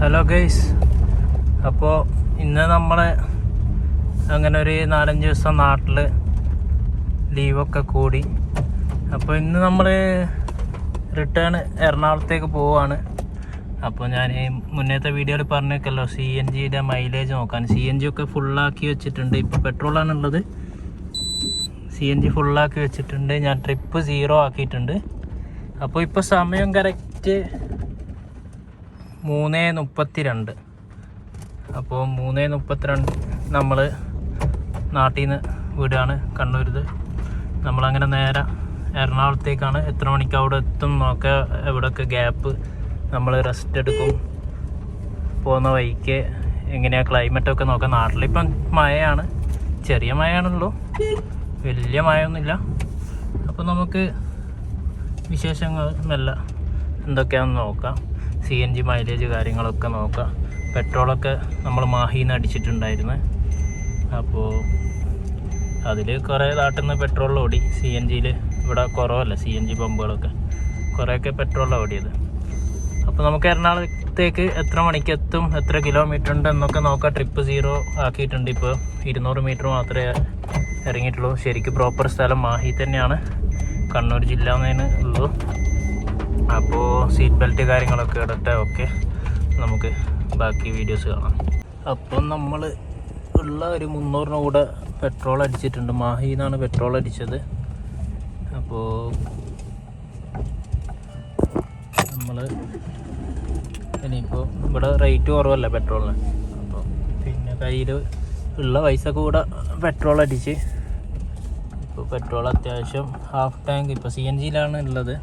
Hello guys, അപ്പോൾ ഇന്ന് നമ്മൾ അങ്ങനെ ഒരു 4-5 ദിവസം നാട്ടിൽ ലീവൊക്കെ കൂടി. അപ്പോൾ ഇന്ന് നമ്മൾ റിട്ടേൺ എറണാകുളത്തേക്ക് പോവുകയാണ്. അപ്പോൾ ഞാൻ മുന്നേത്തെ വീഡിയോയിൽ പറഞ്ഞേക്കല്ലോ CNGയുടെ മൈലേജ് നോക്കാൻ. CNG ഒക്കെ ഫുള്ളാക്കി വെച്ചിട്ടുണ്ട്. ഇപ്പോൾ പെട്രോളാണുള്ളത്. CNG ഫുള്ളാക്കി വെച്ചിട്ടുണ്ട്. ഞാൻ ട്രിപ്പ് 0 ആക്കിയിട്ടുണ്ട്. അപ്പോൾ ഇപ്പോൾ സമയം കറക്റ്റ് 3:32. അപ്പോൾ 3:32 നമ്മൾ നാട്ടിൽ നിന്ന് വിടുകയാണ് കണ്ണൂരിൽ. നമ്മളങ്ങനെ നേരെ എറണാകുളത്തേക്കാണ്. എത്ര മണിക്ക് അവിടെ എത്തും നോക്കുക. എവിടെയൊക്കെ ഗ്യാപ്പ് നമ്മൾ റെസ്റ്റ് എടുക്കും. പോകുന്ന വഴിക്ക് എങ്ങനെയാണ് ക്ലൈമറ്റൊക്കെ നോക്കാം. നാട്ടിലിപ്പം മഴയാണ്, ചെറിയ മഴയാണല്ലോ, വലിയ മഴയൊന്നുമില്ല. അപ്പോൾ നമുക്ക് വിശേഷങ്ങൾ മെല്ലെ എന്തൊക്കെയാണെന്ന് നോക്കാം. CNG മൈലേജ് കാര്യങ്ങളൊക്കെ നോക്കാം. പെട്രോളൊക്കെ നമ്മൾ മാഹിയിൽ നിന്ന് അടിച്ചിട്ടുണ്ടായിരുന്നു. അപ്പോൾ അതിൽ കുറേ നാട്ടിൽ നിന്ന് പെട്രോൾ ഓടി. CNGയിൽ ഇവിടെ കുറവല്ല, CNG പമ്പുകളൊക്കെ കുറേയൊക്കെ പെട്രോളാണ് ഓടിയത്. അപ്പോൾ നമുക്ക് എറണാകുളത്തേക്ക് എത്ര മണിക്ക് എത്തും, എത്ര കിലോമീറ്റർ ഉണ്ട് എന്നൊക്കെ നോക്കാം. ട്രിപ്പ് 0 ആക്കിയിട്ടുണ്ട്. ഇപ്പോൾ 200 മീറ്റർ മാത്രമേ ഇറങ്ങിയിട്ടുള്ളൂ. ശരിക്കും പ്രോപ്പർ സ്ഥലം മാഹി തന്നെയാണ്, കണ്ണൂർ ജില്ല എന്നതിന് ഉള്ളൂ. അപ്പോൾ സീറ്റ് ബെൽറ്റ് കാര്യങ്ങളൊക്കെ ഇടട്ടെ. ഓക്കെ, നമുക്ക് ബാക്കി വീഡിയോസ് കാണാം. അപ്പം നമ്മൾ ഉള്ള ഒരു 300 കൂടെ പെട്രോൾ അടിച്ചിട്ടുണ്ട്. മാഹിയിൽ നിന്നാണ് പെട്രോൾ അടിച്ചത്. അപ്പോൾ നമ്മൾ ഇനിയിപ്പോൾ ഇവിടെ റേറ്റ് കുറവല്ല പെട്രോളിന്. അപ്പോൾ പിന്നെ കയ്യിൽ ഉള്ള പൈസ കൂടെ പെട്രോൾ അടിച്ച് ഇപ്പോൾ പെട്രോൾ അത്യാവശ്യം ഹാഫ് ടാങ്ക് ഇപ്പോൾ CNGയിലാണ് ഉള്ളത്.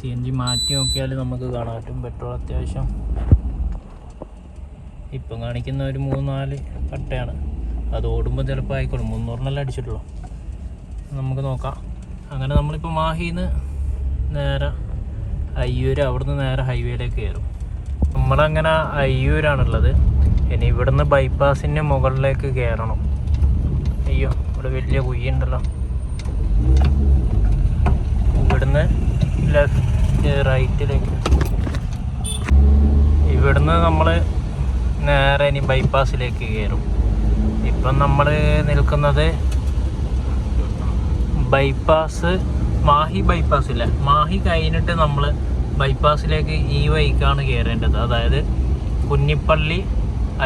CNG മാറ്റി നോക്കിയാൽ നമുക്ക് കാണാൻ പറ്റും പെട്രോൾ അത്യാവശ്യം ഇപ്പം കാണിക്കുന്ന ഒരു 3-4 കട്ടയാണ്. അത് ഓടുമ്പോൾ ചിലപ്പോൾ ആയിക്കോളും. 300 അടിച്ചിട്ടുള്ളൂ. നമുക്ക് നോക്കാം. അങ്ങനെ നമ്മളിപ്പോൾ മാഹിയിൽ നിന്ന് നേരെ അയ്യൂർ, അവിടുന്ന് നേരെ ഹൈവേയിലേക്ക് കയറും. നമ്മളങ്ങനെ അയ്യൂരാണുള്ളത്. ഇനി ഇവിടുന്ന് ബൈപ്പാസിൻ്റെ മുകളിലേക്ക് കയറണം. അയ്യോ, ഇവിടെ വലിയ കുയ്യുണ്ടല്ലോ. ഇവിടുന്ന് ലെഫ്റ്റ് റൈറ്റിലേക്ക്, ഇവിടുന്ന് നമ്മൾ നേരെ ഇനി ബൈപ്പാസിലേക്ക് കയറും. ഇപ്പം നമ്മൾ നിൽക്കുന്നത് ബൈപ്പാസ്, മാഹി ബൈപ്പാസ് ഇല്ല, മാഹി കഴിഞ്ഞിട്ട് നമ്മൾ ബൈപ്പാസിലേക്ക് ഈ വഴിക്കാണ് കയറേണ്ടത്. അതായത് കുഞ്ഞിപ്പള്ളി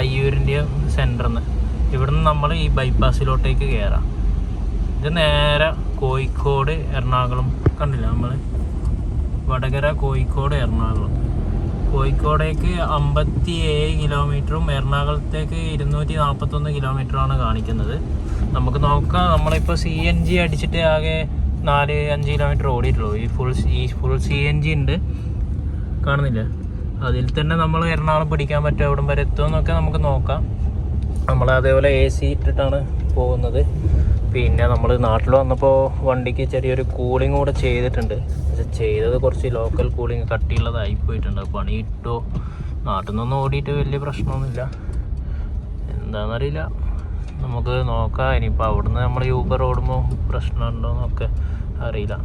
അയ്യൂരിൻ്റെ സെൻറ്ററിൽ നിന്ന് ഇവിടുന്ന് നമ്മൾ ഈ ബൈപ്പാസിലോട്ടേക്ക് കയറാം. ഇത് നേരെ കോഴിക്കോട് എറണാകുളം കണ്ടില്ല നമ്മൾ, വടകര കോഴിക്കോട് എറണാകുളം. കോഴിക്കോടേക്ക് 57 കിലോമീറ്ററും എറണാകുളത്തേക്ക് 241 കിലോമീറ്ററാണ് കാണിക്കുന്നത്. നമുക്ക് നോക്കാം. നമ്മളിപ്പോൾ CNG അടിച്ചിട്ട് ആകെ 4-5 കിലോമീറ്റർ ഓടിയിട്ടുള്ളൂ. ഈ ഫുൾ CNG ഉണ്ട്, കാണുന്നില്ല. അതിൽ തന്നെ നമ്മൾ എറണാകുളം പിടിക്കാൻ പറ്റും. എവിടം വരെ എത്തുമെന്നൊക്കെ നമുക്ക് നോക്കാം. നമ്മൾ അതേപോലെ AC ഇട്ടിട്ടാണ് പോകുന്നത്. പിന്നെ നമ്മൾ നാട്ടിൽ വന്നപ്പോൾ വണ്ടിക്ക് ചെറിയൊരു കൂളിംഗ് കൂടെ ചെയ്തിട്ടുണ്ട്. പക്ഷെ ചെയ്തത് കുറച്ച് ലോക്കൽ കൂളിംഗ് കട്ടിയുള്ളതായി പോയിട്ടുണ്ട്. പണി ഇട്ടോ, നാട്ടിൽ നിന്നൊന്നും ഓടിയിട്ട് വലിയ പ്രശ്നമൊന്നുമില്ല. എന്താണെന്നറിയില്ല, നമുക്ക് നോക്കാം. ഇനിയിപ്പോൾ അവിടുന്ന് നമ്മൾ യൂബർ ഓടുമ്പോൾ പ്രശ്നമുണ്ടോയെന്നൊക്കെ അറിയില്ല.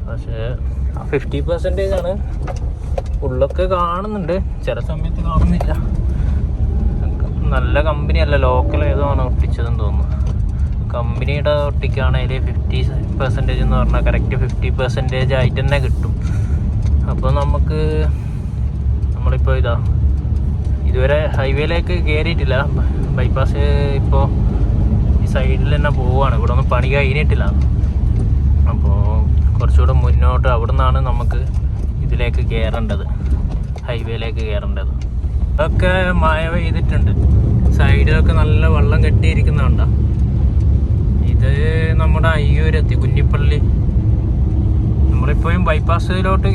പക്ഷേ 50% ആണ്. ഉള്ളൊക്കെ കാണുന്നുണ്ട്, ചില സമയത്ത് കാണുന്നില്ല. നല്ല കമ്പനിയല്ല, ലോക്കൽ ഏതോ ആണ് ഒട്ടിച്ചതെന്ന് തോന്നുന്നു. കമ്പനിയുടെ ഒട്ടിക്കാണെങ്കിൽ 50% എന്ന് പറഞ്ഞാൽ കറക്റ്റ് 50% ആയിട്ട് തന്നെ കിട്ടും. അപ്പോൾ നമ്മളിപ്പോൾ ഇതുവരെ ഹൈവേയിലേക്ക് കയറിയിട്ടില്ല. ബൈപ്പാസ് ഇപ്പോൾ ഈ സൈഡിൽ തന്നെ പോവുകയാണ്. ഇവിടെ ഒന്നും പണി കഴിഞ്ഞിട്ടില്ല. അപ്പോൾ കുറച്ചുകൂടെ മുന്നോട്ട് അവിടെ നിന്നാണ് നമുക്ക് ഇതിലേക്ക് കയറേണ്ടത്, ഹൈവേയിലേക്ക് കയറേണ്ടത്. ഇതൊക്കെ മഴ പെയ്തിട്ടുണ്ട്. സൈഡിലൊക്കെ നല്ല വെള്ളം കെട്ടിയിരിക്കുന്നുണ്ടോ. ഇത് നമ്മുടെ അയ്യൂരെത്തി, കുഞ്ഞിപ്പള്ളി. നമ്മളിപ്പോഴും ബൈപ്പാസിലോട്ട്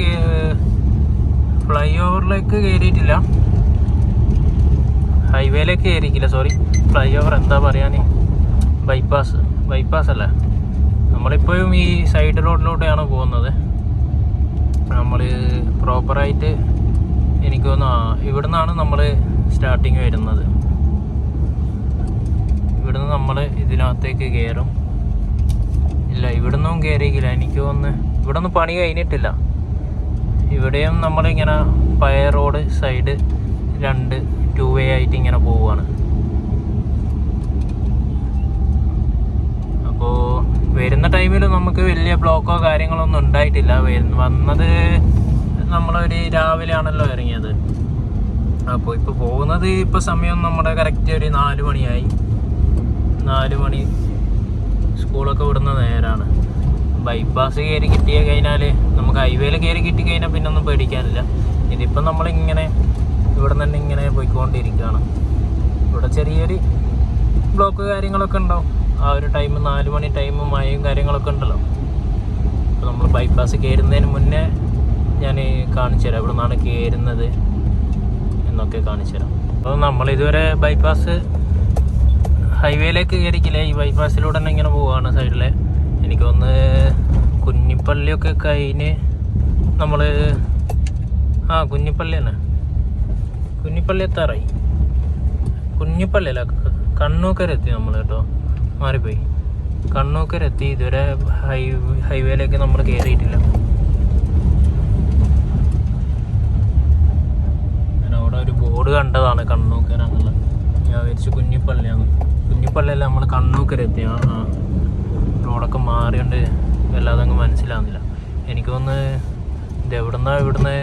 ഫ്ലൈ ഓവറിലേക്ക് കയറിയിട്ടില്ല, ഹൈവേയിലേക്ക് കയറിയിട്ടില്ല. സോറി, ഫ്ലൈ ഓവർ എന്താ പറയാൻ, ബൈപ്പാസ് അല്ലേ. നമ്മളിപ്പോഴും ഈ സൈഡ് റോഡിലോട്ടാണ് പോകുന്നത്. നമ്മൾ പ്രോപ്പറായിട്ട് എനിക്ക് തോന്നുന്നു ഇവിടെ നിന്നാണ് നമ്മൾ സ്റ്റാർട്ടിങ് വരുന്നത്. ഇവിടുന്ന് നമ്മൾ ഇതിനകത്തേക്ക് കയറും. ഇല്ല, ഇവിടെ നിന്നും കയറിയില്ല എനിക്ക് തോന്നുന്നു. ഇവിടെ ഒന്നും പണി കഴിഞ്ഞിട്ടില്ല. ഇവിടെയും നമ്മളിങ്ങനെ പഴയ റോഡ് സൈഡ് രണ്ട് 2 വേ ആയിട്ട് ഇങ്ങനെ പോവുകയാണ്. അപ്പോൾ വരുന്ന ടൈമിൽ നമുക്ക് വലിയ ബ്ലോക്കോ കാര്യങ്ങളോ ഒന്നും ഉണ്ടായിട്ടില്ല. വന്നത് നമ്മളൊരു രാവിലെ ആണല്ലോ ഇറങ്ങിയത്. അപ്പോൾ ഇപ്പോൾ പോകുന്നത് ഇപ്പോൾ സമയം നമ്മുടെ കറക്റ്റ് ഒരു 4 മണിയായി. 4 മണി സ്കൂളൊക്കെ വിടുന്ന നേരമാണ്. ബൈപ്പാസ് കയറി കിട്ടിയ കഴിഞ്ഞാൽ നമുക്ക് ഹൈവേയിൽ കയറി കിട്ടിക്കഴിഞ്ഞാൽ പിന്നെ ഒന്നും പേടിക്കാനില്ല. ഇതിപ്പം നമ്മളിങ്ങനെ ഇവിടെ തന്നെ ഇങ്ങനെ പോയിക്കൊണ്ടിരിക്കുകയാണ്. ഇവിടെ ചെറിയൊരു ബ്ലോക്ക് കാര്യങ്ങളൊക്കെ ഉണ്ടാവും ആ ഒരു ടൈം, 4 മണി ടൈമും മഴയും കാര്യങ്ങളൊക്കെ ഉണ്ടല്ലോ. അപ്പോൾ നമ്മൾ ബൈപ്പാസ് കയറുന്നതിന് മുന്നേ ഞാൻ കാണിച്ചു തരാം ഇവിടെ നിന്നാണ് കയറുന്നത് എന്നൊക്കെ കാണിച്ചു തരാം. അപ്പോൾ നമ്മളിതുവരെ ബൈപ്പാസ് ഹൈവേയിലേക്ക് കയറിക്കില്ല, ഈ ബൈപ്പാസിലൂടെ തന്നെ ഇങ്ങനെ പോവുകയാണ് സൈഡിൽ. എനിക്കൊന്ന് കുഞ്ഞിപ്പള്ളിയൊക്കെ കഴിഞ്ഞ് നമ്മൾ കുഞ്ഞിപ്പള്ളി തന്നെ, കുഞ്ഞിപ്പള്ളി എത്താറായി. കുഞ്ഞിപ്പള്ളി അല്ല, കണ്ണൂക്കരെത്തി നമ്മൾ കേട്ടോ, മാറിപ്പോയി. കണ്ണൂക്കരെത്തി. ഇതുവരെ ഹൈവേയിലേക്ക് നമ്മൾ കയറിയിട്ടില്ല. ഞാൻ അവിടെ ഒരു ബോർഡ് കണ്ടതാണ് കണ്ണൂക്കരാന്നുള്ളത്. ഞാൻ വിചാരിച്ചു കുഞ്ഞിപ്പള്ളിയാണ്. കുഞ്ഞിപ്പള്ളിയല്ല, നമ്മൾ കണ്ണൂക്കരെത്തി. റോഡൊക്കെ മാറിയുണ്ട് വല്ലാതെ അങ്ങ് മനസ്സിലാവുന്നില്ല. എനിക്കൊന്ന് ഇവിടുന്ന്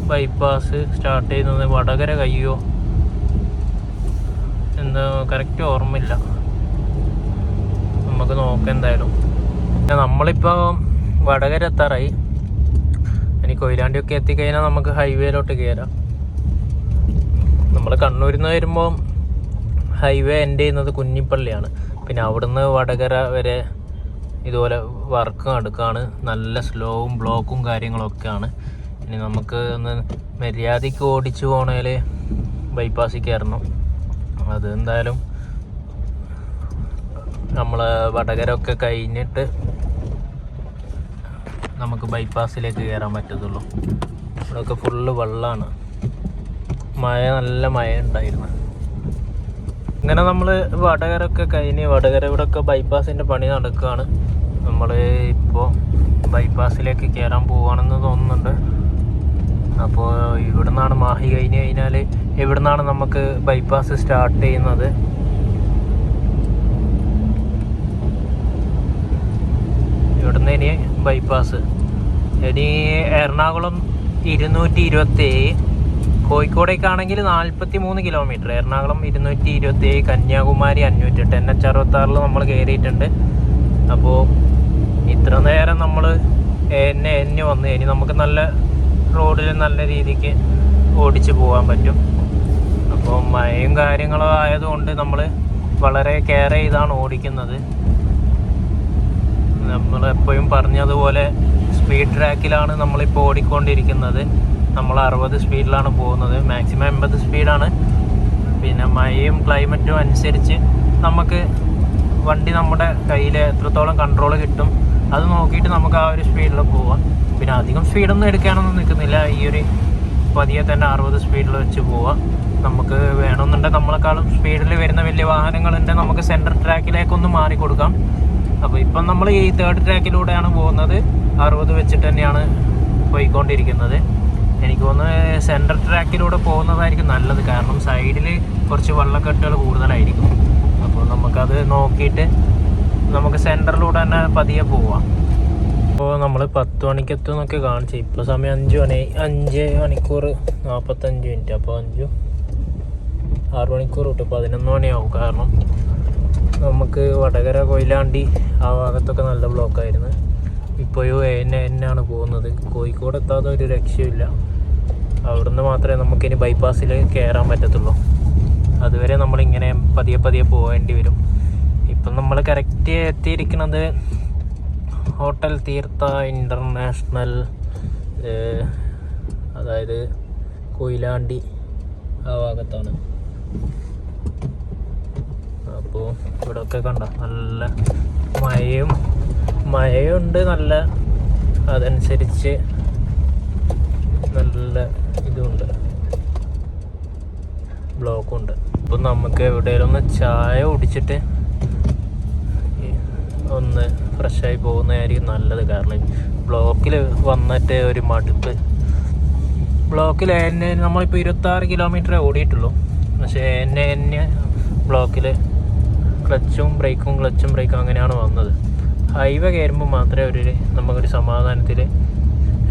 ബൈപ്പാസ് സ്റ്റാർട്ട് ചെയ്യുന്നത് വടകര കയ്യോ എന്താ കറക്റ്റ് ഓർമ്മയില്ല. നമുക്ക് നോക്കാം എന്തായാലും. നമ്മളിപ്പോൾ വടകര എത്താറായി. ഇനി കൊയിലാണ്ടിയൊക്കെ എത്തിക്കഴിഞ്ഞാൽ നമുക്ക് ഹൈവേയിലോട്ട് കയറാം. നമ്മൾ കണ്ണൂരിൽ നിന്ന് വരുമ്പോൾ ഹൈവേ എൻഡ് ചെയ്യുന്നത് കുഞ്ഞിപ്പള്ളിയാണ്. പിന്നെ അവിടുന്ന് വടകര വരെ ഇതുപോലെ വർക്ക് നടക്കുകയാണ്. നല്ല സ്ലോവും ബ്ലോക്കും കാര്യങ്ങളൊക്കെയാണ്. ഇനി നമുക്ക് ഒന്ന് മര്യാദയ്ക്ക് ഓടിച്ചു പോകണേൽ ബൈപ്പാസിൽ കയറണം. അത് എന്തായാലും നമ്മൾ വടകര ഒക്കെ കഴിഞ്ഞിട്ട് നമുക്ക് ബൈപ്പാസിലേക്ക് കയറാൻ പറ്റത്തുള്ളൂ. ഇവിടെയൊക്കെ ഫുള്ള് വെള്ളമാണ്. നല്ല മഴ ഉണ്ടായിരുന്നു. ഇങ്ങനെ നമ്മൾ വടകരൊക്കെ കഴിഞ്ഞ് വടകര ഇവിടെയൊക്കെ ബൈപ്പാസിൻ്റെ പണി നടക്കുകയാണ്. നമ്മൾ ഇപ്പോൾ ബൈപ്പാസിലേക്ക് കയറാൻ പോവുകയാണെന്ന് തോന്നുന്നുണ്ട്. അപ്പോൾ ഇവിടെ നിന്നാണ് മാഹി കഴിഞ്ഞ് കഴിഞ്ഞാൽ ഇവിടെ നിന്നാണ് നമുക്ക് ബൈപ്പാസ് സ്റ്റാർട്ട് ചെയ്യുന്നത്. ഇവിടുന്ന് ഇനി ബൈപ്പാസ് ഇനി എറണാകുളം 227, കോഴിക്കോടേക്കാണെങ്കിൽ 43 കിലോമീറ്റർ. എറണാകുളം 227, കന്യാകുമാരി 508. NH66 നമ്മൾ കയറിയിട്ടുണ്ട്. അപ്പോൾ ഇത്ര നേരം നമ്മൾ എന്നെ വന്ന് ഇനി നമുക്ക് നല്ല റോഡിൽ നല്ല രീതിക്ക് ഓടിച്ച് പോകാൻ പറ്റും. അപ്പോൾ മഴയും കാര്യങ്ങളും ആയതുകൊണ്ട് നമ്മൾ വളരെ കെയർ ചെയ്താണ് ഓടിക്കുന്നത്. നമ്മൾ എപ്പോഴും പറഞ്ഞതുപോലെ സ്പീഡ് ട്രാക്കിലാണ് നമ്മളിപ്പോൾ ഓടിക്കൊണ്ടിരിക്കുന്നത്. നമ്മൾ 60 സ്പീഡിലാണ് പോകുന്നത്. മാക്സിമം 80 സ്പീഡാണ്. പിന്നെ മഴയും ക്ലൈമറ്റും അനുസരിച്ച് നമുക്ക് വണ്ടി നമ്മുടെ കയ്യിൽ എത്രത്തോളം കൺട്രോൾ കിട്ടും അത് നോക്കിയിട്ട് നമുക്ക് ആ ഒരു സ്പീഡിൽ പോവാം. പിന്നെ അധികം സ്പീഡൊന്നും എടുക്കാനൊന്നും നിൽക്കുന്നില്ല. ഈ ഒരു പതിയെ തന്നെ 60 സ്പീഡിൽ വെച്ച് പോവാം. നമുക്ക് വേണമെന്നുണ്ടെങ്കിൽ നമ്മളെക്കാളും സ്പീഡിൽ വരുന്ന വലിയ വാഹനങ്ങളുണ്ടെങ്കിൽ നമുക്ക് സെൻട്രൽ ട്രാക്കിലേക്കൊന്ന് മാറി കൊടുക്കാം. അപ്പോൾ ഇപ്പം നമ്മൾ ഈ 3rd ട്രാക്കിലൂടെയാണ് പോകുന്നത്. 60 വെച്ചിട്ട് തന്നെയാണ് പോയിക്കൊണ്ടിരിക്കുന്നത്. എനിക്ക് തോന്നുന്നു സെൻട്രൽ ട്രാക്കിലൂടെ പോകുന്നതായിരിക്കും നല്ലത്. കാരണം സൈഡിൽ കുറച്ച് വെള്ളക്കെട്ടുകൾ കൂടുതലായിരിക്കും. അപ്പോൾ നമുക്കത് നോക്കിയിട്ട് നമുക്ക് സെൻറ്ററിലൂടെ തന്നെ പതിയെ പോവാം. അപ്പോൾ നമ്മൾ 10 മണിക്ക് എത്തുമെന്നൊക്കെ കാണിച്ചു. ഇപ്പോൾ സമയം 5 മണിക്കൂർ 45 മിനിറ്റ്. അപ്പോൾ 6 മണിക്കൂർ തൊട്ട് 11 മണിയാവും. കാരണം നമുക്ക് വടകര കൊയിലാണ്ടി ആ ഭാഗത്തൊക്കെ നല്ല ബ്ലോക്കായിരുന്നു. ഇപ്പോഴും എന്നാണ് പോകുന്നത്. കോഴിക്കോട് എത്താതെ ഒരു രക്ഷയില്ല. അവിടുന്ന് മാത്രമേ നമുക്കിനി ബൈപ്പാസിൽ കയറാൻ പറ്റത്തുള്ളൂ. അതുവരെ നമ്മളിങ്ങനെ പതിയെ പോകേണ്ടി വരും. ഇപ്പം നമ്മൾ കറക്റ്റ് എത്തിയിരിക്കുന്നത് ഹോട്ടൽ തീർത്ഥ ഇൻ്റർനാഷണൽ, അതായത് കൊയിലാണ്ടി ആ ഭാഗത്താണ്. അപ്പോൾ ഇവിടെയൊക്കെ കണ്ട നല്ല മഴയുണ്ട്. നല്ല അതനുസരിച്ച് നല്ല ഇതുണ്ട്, ബ്ലോക്കുണ്ട്. അപ്പം നമുക്ക് എവിടെയെങ്കിലും ഒന്ന് ചായ കുടിച്ചിട്ട് ഒന്ന് ഫ്രഷായി പോകുന്നതായിരിക്കും നല്ലത്. കാരണം ബ്ലോക്കിൽ വന്നിട്ട് ഒരു മടുപ്പ്. ബ്ലോക്കിൽ എന്നെ നമ്മളിപ്പോൾ 26 കിലോമീറ്ററേ ഓടിയിട്ടുള്ളൂ. പക്ഷേ എന്നെ ബ്ലോക്കിൽ ക്ലച്ചും ബ്രേക്കും അങ്ങനെയാണ് വന്നത്. ഹൈവേ കയറുമ്പോൾ മാത്രമേ നമുക്കൊരു സമാധാനത്തിൽ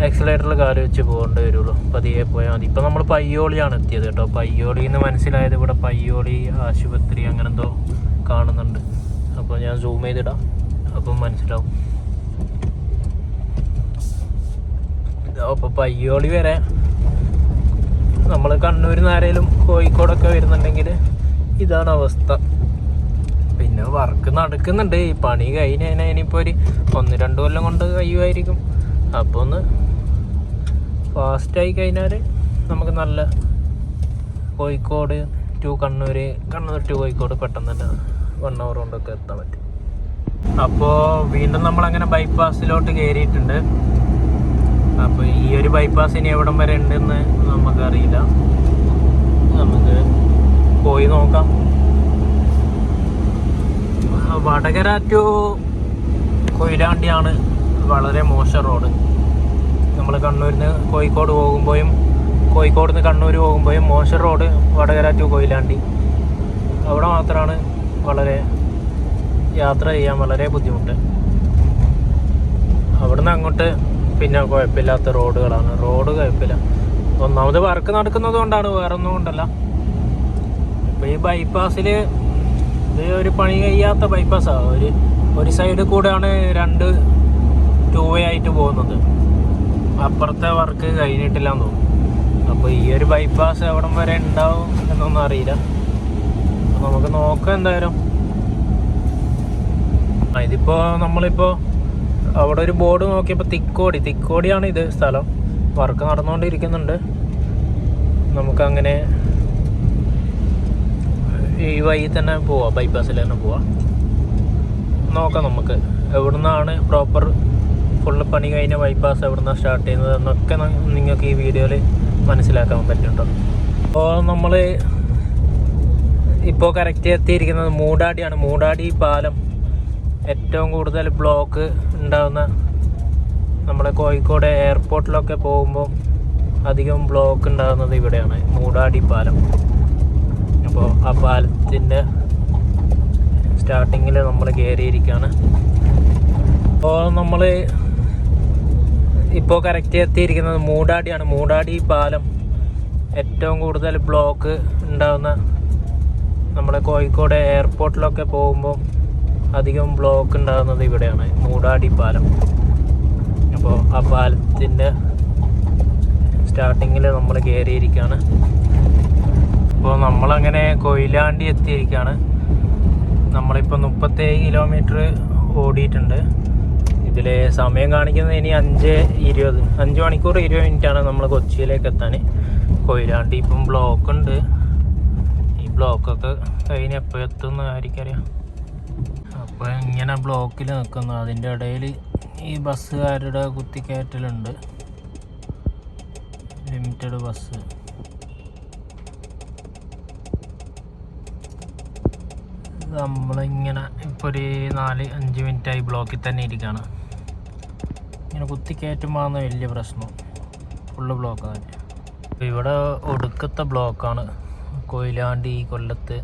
ആക്സിലേറ്ററിൽ കാല് വെച്ച് പോകേണ്ടി വരുള്ളൂ. പതിയെ പോയാൽ മതി. ഇപ്പം നമ്മൾ പയ്യോളിയാണ് എത്തിയത് കേട്ടോ. പയ്യോളിയിൽ നിന്ന് മനസ്സിലായത് ഇവിടെ പയ്യോളി ആശുപത്രി അങ്ങനെ എന്തോ കാണുന്നുണ്ട്. അപ്പോൾ ഞാൻ സൂം ചെയ്തിടാം, അപ്പം മനസ്സിലാവും. അപ്പോൾ പയ്യോളി വരെ നമ്മൾ കണ്ണൂരിൽ നിന്ന് ആരെങ്കിലും കോഴിക്കോടൊക്കെ വരുന്നുണ്ടെങ്കിൽ ഇതാണ് അവസ്ഥ. പിന്നെ വർക്ക് നടക്കുന്നുണ്ട്. ഈ പണി കഴിഞ്ഞാൽ ഇനിയിപ്പോൾ ഒരു 1-2 കൊല്ലം കൊണ്ട് കഴിയുമായിരിക്കും. അപ്പോൾ ഒന്ന് ഫാസ്റ്റായി കഴിഞ്ഞാൽ നമുക്ക് നല്ല കോഴിക്കോട് ടു കണ്ണൂർ ടു കോഴിക്കോട് പെട്ടെന്ന് തന്നെ 1 hour കൊണ്ടൊക്കെ എത്താൻ പറ്റും. അപ്പോൾ വീണ്ടും നമ്മളങ്ങനെ ബൈപ്പാസിലോട്ട് കയറിയിട്ടുണ്ട്. അപ്പോൾ ഈ ഒരു ബൈപ്പാസ് ഇനി എവിടം വരെ ഉണ്ടെന്ന് നമുക്കറിയില്ല. നമുക്ക് പോയി നോക്കാം. വടകര ടു കൊയിലാണ്ടിയാണ് വളരെ മോശം റോഡ്. നമ്മൾ കണ്ണൂരിൽ നിന്ന് കോഴിക്കോട് പോകുമ്പോഴും കോഴിക്കോട് നിന്ന് കണ്ണൂർ പോകുമ്പോഴും മോശം റോഡ് വടകര ടു കൊയിലാണ്ടി. അവിടെ മാത്രമാണ് വളരെ യാത്ര ചെയ്യാൻ വളരെ ബുദ്ധിമുട്ട്. അവിടെ നിന്ന് അങ്ങോട്ട് പിന്നെ കുഴപ്പമില്ലാത്ത റോഡുകളാണ്. റോഡ് കുഴപ്പമില്ല. ഒന്നാമത് വർക്ക് നടക്കുന്നത് കൊണ്ടാണ്, വേറെ ഒന്നും കൊണ്ടല്ല. ഇപ്പോൾ ഈ ബൈപ്പാസിൽ ഇത് ഒരു പണി കഴിയാത്ത ബൈപ്പാസാണ്. ഒരു സൈഡിൽ കൂടെയാണ് 2 2 way ആയിട്ട് പോകുന്നത്. അപ്പുറത്തെ വർക്ക് കഴിഞ്ഞിട്ടില്ലാന്ന് തോന്നുന്നു. അപ്പോൾ ഈ ഒരു ബൈപ്പാസ് എവിടം വരെ ഉണ്ടാവും എന്നൊന്നും അറിയില്ല. നമുക്ക് നോക്കാം എന്തായാലും. ഇതിപ്പോൾ നമ്മളിപ്പോൾ അവിടെ ഒരു ബോർഡ് നോക്കിയപ്പോൾ തിക്കോടിയാണ് ഇത് സ്ഥലം. വർക്ക് നടന്നുകൊണ്ടിരിക്കുന്നുണ്ട്. നമുക്കങ്ങനെ ഈ വഴി തന്നെ പോവാം, ബൈപ്പാസിൽ തന്നെ പോവാം. നോക്കാം നമുക്ക് എവിടുന്നാണ് പ്രോപ്പർ ഫുള്ള് പണി കഴിഞ്ഞ ബൈപ്പാസ് എവിടുന്നാണ് സ്റ്റാർട്ട് ചെയ്യുന്നത് എന്നൊക്കെ നിങ്ങൾക്ക് ഈ വീഡിയോയിൽ മനസ്സിലാക്കാൻ പറ്റുന്നുണ്ടോ. അപ്പോൾ നമ്മൾ ഇപ്പോൾ കറക്റ്റ് എത്തിയിരിക്കുന്നത് മൂടാടിയാണ്. മൂടാടി പാലം ഏറ്റവും കൂടുതൽ ബ്ലോക്ക് ഉണ്ടാകുന്ന, നമ്മുടെ കോഴിക്കോട് എയർപോർട്ടിലൊക്കെ പോകുമ്പോൾ അധികം ബ്ലോക്ക് ഉണ്ടാകുന്നത് ഇവിടെയാണ്, മൂടാടി പാലം. അപ്പോൾ ആ പാലത്തിൻ്റെ സ്റ്റാർട്ടിങ്ങിൽ നമ്മൾ കയറിയിരിക്കുകയാണ്. അപ്പോൾ നമ്മൾ ഇപ്പോൾ കറക്റ്റ് എത്തിയിരിക്കുന്നത് മൂടാടിയാണ്. മൂടാടി പാലം ഏറ്റവും കൂടുതൽ ബ്ലോക്ക് ഉണ്ടാകുന്ന, നമ്മുടെ കോഴിക്കോട് എയർപോർട്ടിലൊക്കെ പോകുമ്പോൾ അധികം ബ്ലോക്ക് ഉണ്ടാകുന്നത് ഇവിടെയാണ്, മൂടാടി പാലം. അപ്പോൾ ആ പാലത്തിൻ്റെ സ്റ്റാർട്ടിങ്ങിൽ നമ്മൾ കയറിയിരിക്കുകയാണ്. അപ്പോൾ നമ്മളങ്ങനെ കൊയിലാണ്ടി എത്തിയിരിക്കുകയാണ്. നമ്മളിപ്പോൾ 37 കിലോമീറ്റർ ഓടിയിട്ടുണ്ട്. ഇതിൽ സമയം കാണിക്കുന്നത് ഇനി 5:20, 5 മണിക്കൂർ 20 മിനിറ്റാണ് നമ്മൾ കൊച്ചിയിലേക്ക് എത്താൻ. കൊയിലാണ്ടി ഇപ്പം ബ്ലോക്ക് ഉണ്ട്. ഈ ബ്ലോക്കൊക്കെ കഴിഞ്ഞ് എപ്പോൾ എത്തുമെന്ന് ആയിരിക്കറിയാം. അപ്പോൾ ഇങ്ങനെ ബ്ലോക്കിൽ നിൽക്കുന്നു. അതിൻ്റെ ഇടയിൽ ഈ ബസ്സുകാരുടെ കുത്തിക്കയറ്റലുണ്ട്, ലിമിറ്റഡ് ബസ്. നമ്മളിങ്ങനെ ഇപ്പോൾ ഒരു 4-5 മിനിറ്റായി ബ്ലോക്കിൽ തന്നെ ഇരിക്കുകയാണ്. ഇങ്ങനെ കുത്തിക്കയറ്റുമ്പോൾ വലിയ പ്രശ്നം, ഫുള്ള് ബ്ലോക്കാണ്. അപ്പോൾ ഇവിടെ ഒടുക്കത്തെ ബ്ലോക്കാണ് കൊയിലാണ്ടി, കൊല്ലത്ത്.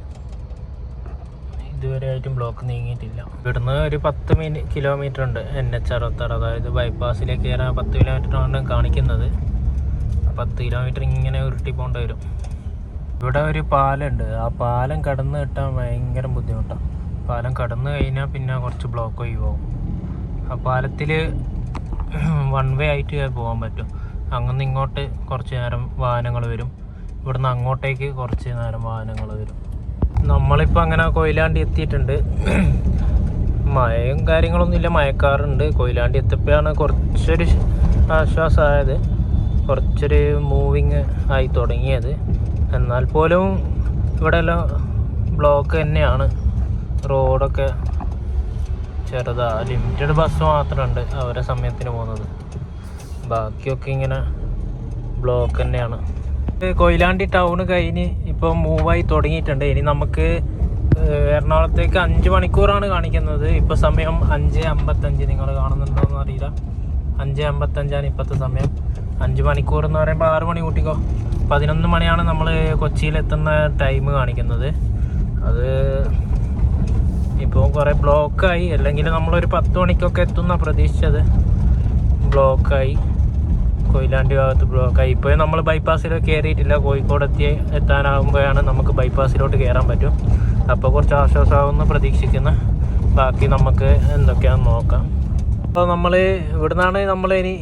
ഇതുവരെ ആയിട്ടും ബ്ലോക്ക് നീങ്ങിയിട്ടില്ല. ഇവിടുന്ന് ഒരു 10 കിലോമീറ്റർ ഉണ്ട് NH 66, അതായത് ബൈപ്പാസിലേക്ക് കയറാൻ 10 കിലോമീറ്ററാണ് കാണിക്കുന്നത്. 10 കിലോമീറ്റർ ഇങ്ങനെ ഉരുട്ടി പോകേണ്ടി വരും. ഇവിടെ ഒരു പാലമുണ്ട്. ആ പാലം കടന്ന് കിട്ടാൻ ഭയങ്കര ബുദ്ധിമുട്ടാണ്. പാലം കടന്നു കഴിഞ്ഞാൽ പിന്നെ കുറച്ച് ബ്ലോക്ക് ഒഴിവാകും. ആ പാലത്തിൽ 1 way ആയിട്ട് പോകാൻ പറ്റും. അങ്ങനെ ഇങ്ങോട്ട് കുറച്ച് നേരം വാഹനങ്ങൾ വരും, ഇവിടുന്ന് അങ്ങോട്ടേക്ക് കുറച്ച് നേരം വാഹനങ്ങൾ വരും. നമ്മളിപ്പോൾ അങ്ങനെ കൊയിലാണ്ടി എത്തിയിട്ടുണ്ട്. മഴയും കാര്യങ്ങളൊന്നുമില്ല, മഴക്കാറുണ്ട്. കൊയിലാണ്ടി എത്തിയപ്പോഴാണ് കുറച്ചൊരു ആശ്വാസമായത്, കുറച്ചൊരു മൂവിങ് ആയി തുടങ്ങിയത്. എന്നാൽ പോലും ഇവിടെ എല്ലാം ബ്ലോക്ക് തന്നെയാണ്. റോഡൊക്കെ ചെറുതാണ്. ലിമിറ്റഡ് ബസ് മാത്രമുണ്ട് അവരെ സമയത്തിന് പോകുന്നത്. ബാക്കിയൊക്കെ ഇങ്ങനെ ബ്ലോക്ക് തന്നെയാണ്. കൊയിലാണ്ടി ടൗൺ കഴിഞ്ഞ് ഇപ്പോൾ മൂവായി തുടങ്ങിയിട്ടുണ്ട്. ഇനി നമുക്ക് എറണാകുളത്തേക്ക് 5 മണിക്കൂറാണ് കാണിക്കുന്നത്. ഇപ്പോൾ സമയം 5:55. നിങ്ങൾ കാണുന്നുണ്ടോയെന്ന് അറിയില്ല. 5:55 ഇപ്പോഴത്തെ സമയം. 5 മണിക്കൂർ എന്ന് പറയുമ്പോൾ 6 മണി കൂട്ടിക്കോ, 11 മണിയാണ് നമ്മൾ കൊച്ചിയിലെത്തുന്ന ടൈം കാണിക്കുന്നത്. അത് ഇപ്പോൾ കുറേ ബ്ലോക്കായി, അല്ലെങ്കിൽ നമ്മളൊരു 10 മണിക്കൊക്കെ എത്തുന്ന പ്രതീക്ഷിച്ചത്. ബ്ലോക്കായി, കൊയിലാണ്ടി ഭാഗത്ത് ബ്ലോക്കായി. ഇപ്പോൾ നമ്മൾ ബൈപ്പാസിൽ കയറിയിട്ടില്ല, കോഴിക്കോട് എത്താനാകുമ്പോഴാണ് നമുക്ക് ബൈപ്പാസിലോട്ട് കയറാൻ പറ്റും. അപ്പോൾ കുറച്ച് ആശ്വാസമാകുമെന്ന് പ്രതീക്ഷിക്കുന്നു. ബാക്കി നമുക്ക് എന്തൊക്കെയാണെന്ന് നോക്കാം. അപ്പോൾ നമ്മൾ ഇവിടുന്നാണ് നമ്മൾ ഇനി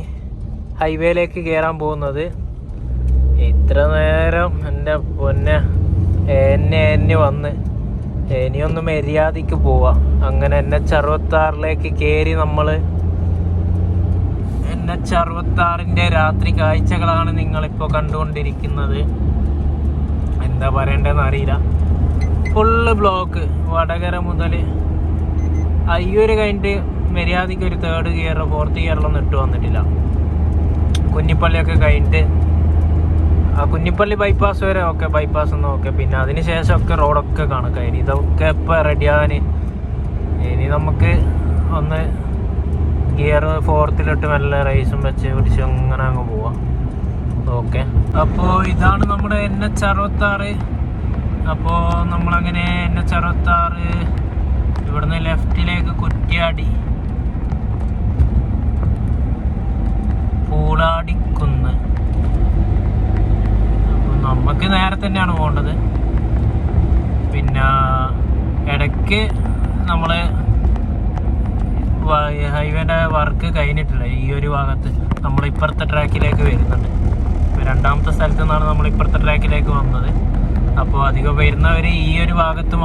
ഹൈവേയിലേക്ക് കയറാൻ പോകുന്നത്. ഇത്ര നേരം എൻ്റെ പൊന്നെ എന്നെ വന്ന് ഇനിയൊന്ന് മര്യാദയ്ക്ക് പോവാം. അങ്ങനെ NH-66 കയറി നമ്മൾ NH-66 രാത്രി കാഴ്ചകളാണ് നിങ്ങളിപ്പോൾ കണ്ടുകൊണ്ടിരിക്കുന്നത്. എന്താ പറയണ്ടതെന്ന് അറിയില്ല. Full block. വടകര മുതൽ അയ്യൂര് കഴിഞ്ഞിട്ട് മര്യാദയ്ക്ക് ഒരു 3rd ഗിയർ 4th ഗിയറിലൊന്നും ഇട്ട് വന്നിട്ടില്ല. കുഞ്ഞിപ്പള്ളിയൊക്കെ കഴിഞ്ഞിട്ട് ആ കുഞ്ഞിപ്പള്ളി ബൈപ്പാസ് വരെ ഓക്കെ, ബൈപ്പാസ് ഒന്നും ഓക്കെ. പിന്നെ അതിന് ശേഷമൊക്കെ റോഡൊക്കെ കണക്കായി. ഇതൊക്കെ ഇപ്പോൾ റെഡിയാകാൻ ഇനി നമുക്ക് ഒന്ന് ഗിയർ 4th നല്ല റേസും വെച്ച് പിടിച്ച് അങ്ങനെ അങ്ങ് പോവാം. ഓക്കെ, അപ്പോൾ ഇതാണ് നമ്മുടെ NH-66. അപ്പോൾ നമ്മളങ്ങനെ NH-66 ഇവിടുന്ന് ലെഫ്റ്റിലേക്ക് കുറ്റ്യാടി, പൂളാടിക്കുന്ന്. അപ്പോൾ നമുക്ക് നേരെ തന്നെയാണ് പോകേണ്ടത്. പിന്നെ ഇടയ്ക്ക് നമ്മൾ ഹൈവേൻ്റെ വർക്ക് കഴിഞ്ഞിട്ടില്ല. ഈ ഒരു ഭാഗത്ത് നമ്മൾ ഇപ്പുറത്തെ ട്രാക്കിലേക്ക് വരുന്നുണ്ട്. ഇപ്പോൾ 2ാമത്തെ സ്ഥലത്തു നിന്നാണ് നമ്മൾ ഇപ്പുറത്തെ ട്രാക്കിലേക്ക് വന്നത്. അപ്പോൾ അധികം വരുന്നവർ ഈ ഒരു ഭാഗത്ത്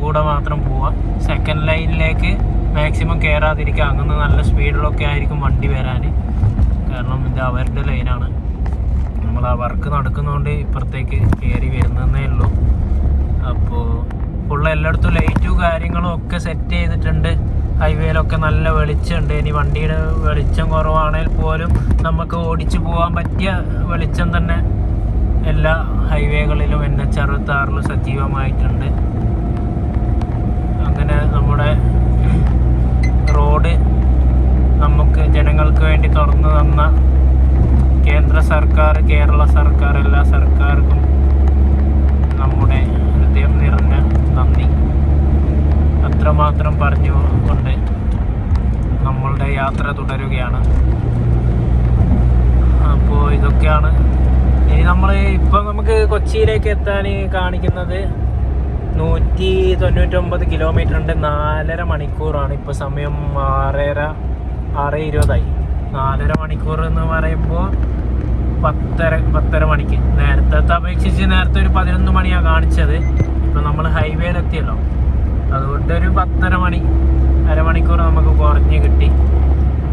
കൂടെ മാത്രം പോവാം. സെക്കൻഡ് ലൈനിലേക്ക് മാക്സിമം കയറാതിരിക്കുക. അങ്ങനെ നല്ല സ്പീഡിലൊക്കെ ആയിരിക്കും വണ്ടി വരാൻ. കാരണം ഇത് അവരുടെ ലൈനാണ്. നമ്മൾ ആ വർക്ക് നടക്കുന്നതുകൊണ്ട് ഇപ്പുറത്തേക്ക് കയറി വരുന്നതേ ഉള്ളൂ. അപ്പോൾ ഫുള്ള് എല്ലായിടത്തും ലൈറ്റും കാര്യങ്ങളും ഒക്കെ സെറ്റ് ചെയ്തിട്ടുണ്ട്. ഹൈവേയിലൊക്കെ നല്ല വെളിച്ചമുണ്ട്. ഇനി വണ്ടിയുടെ വെളിച്ചം കുറവാണെങ്കിൽ പോലും നമുക്ക് ഓടിച്ചു പോകാൻ പറ്റിയ വെളിച്ചം തന്നെ എല്ലാ ഹൈവേകളിലും NH-66 സജീവമായിട്ടുണ്ട്. അങ്ങനെ നമ്മുടെ റോഡ് നമുക്ക് ജനങ്ങൾക്ക് വേണ്ടി തുറന്നു തന്ന കേന്ദ്ര സർക്കാർ, കേരള സർക്കാർ, എല്ലാ സർക്കാർക്കും നമ്മുടെ ഹൃദയം നിറഞ്ഞ നന്ദി അത്രമാത്രം പറഞ്ഞുകൊണ്ട് നമ്മളുടെ യാത്ര തുടരുകയാണ്. അപ്പോൾ ഇതൊക്കെയാണ് ഇനി നമ്മൾ ഇപ്പോൾ നമുക്ക് കൊച്ചിയിലേക്ക് എത്താൻ കാണിക്കുന്നത് 199 കിലോമീറ്റർ ഉണ്ട്. 4.5 മണിക്കൂറാണ് ഇപ്പോൾ സമയം. 6:20 4.5 മണിക്കൂർ എന്ന് പറയുമ്പോൾ 10:30 മണിക്ക്. നേരത്തെ അപേക്ഷിച്ച് നേരത്തെ ഒരു 11 മണിയാണ് കാണിച്ചത്. ഇപ്പോൾ നമ്മൾ ഹൈവേയിലെത്തിയല്ലോ, അതുകൊണ്ട് ഒരു 10:30 മണി, അരമണിക്കൂർ നമുക്ക് കുറഞ്ഞ് കിട്ടി.